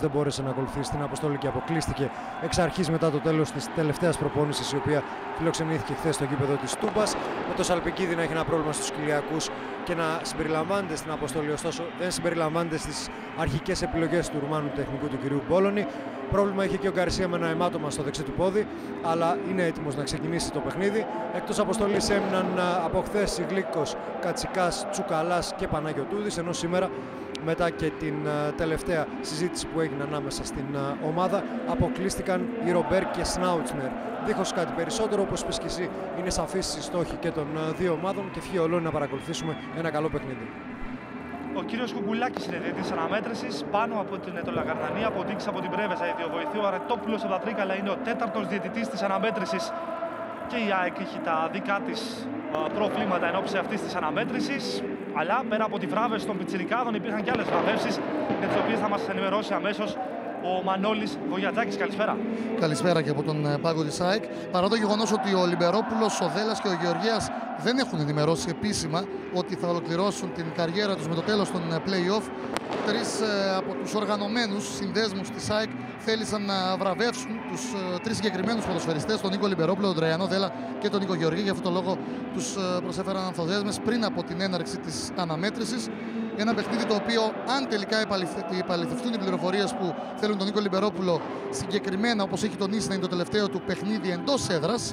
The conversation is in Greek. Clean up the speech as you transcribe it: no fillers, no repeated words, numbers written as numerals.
Δεν μπόρεσε να ακολουθήσει την αποστολή και αποκλείστηκε εξ αρχής μετά το τέλος της τελευταίας προπόνησης, η οποία φιλοξενήθηκε χθες στο γήπεδο της Τούμπας. Με το Σαλπικίδη να έχει ένα πρόβλημα στους κοιλιακούς και να συμπεριλαμβάνεται στην αποστολή, ωστόσο δεν συμπεριλαμβάνεται στις αρχικές επιλογές του Ρουμάνου τεχνικού του κυρίου Μπόλωνη. Πρόβλημα είχε και ο Γκαρσία με ένα αιμάτωμα στο δεξί του πόδι, αλλά είναι έτοιμος να ξεκινήσει το παιχνίδι. Εκτός αποστολής έμειναν από χθες Γλίκος, Κατσικάς, Τσουκαλάς και Παναγιωτούδης, ενώ σήμερα, μετά και την τελευταία συζήτηση που έγινε ανάμεσα στην ομάδα, αποκλείστηκαν οι Ρομπέρ και Σνάουτσνερ. Δίχως κάτι περισσότερο, όπως είπες και εσύ, είναι σαφής η στόχη και των δύο ομάδων και ευχή ολών να παρακολουθήσουμε ένα καλό παιχνίδι. Ο κύριος Κουκουλάκης είναι διαιτητής αναμέτρησης πάνω από την Ετωλαγαρδανία, αποδείξει από την Πρέβεζα η Διοβοηθή. Ο Αρετόπουλος από τα Τρίκαλα είναι ο τέταρτος διαιτητής της αναμέτρησης και η ΑΕΚ έχει τα δικά της προβλήματα εν ώψη αυτής της αναμέτρησης. Αλλά πέρα από τη βράβευση των πιτσιρικάδων υπήρχαν και άλλες βραβεύσεις, για τις οποίες θα μας ενημερώσει αμέσως ο Μανώλης Βογιατζάκης. Καλησπέρα. Καλησπέρα και από τον πάγκο της ΑΕΚ. Παρά το γεγονός ότι ο Λιμπερόπουλος, ο Δέλλας και ο Γεωργίας δεν έχουν ενημερώσει επίσημα ότι θα ολοκληρώσουν την καριέρα τους με το τέλος των play-off, τρεις από τους οργανωμένους συνδέσμους της ΑΕΚ θέλησαν να βραβεύσουν τους τρεις συγκεκριμένους ποδοσφαιριστές, τον Νίκο Λιμπερόπουλο, τον Τραϊανό Δέλλα και τον Νίκο Γεωργή. Γι' αυτόν τον λόγο τους προσέφεραν ανθοδέσμες πριν από την έναρξη της αναμέτρησης. Ένα παιχνίδι το οποίο, αν τελικά επαληθευτούν οι πληροφορίες που θέλουν τον Νίκο Λιμπερόπουλο συγκεκριμένα, όπως έχει τονίσει, να είναι το τελευταίο του παιχνίδι εντός έδρας,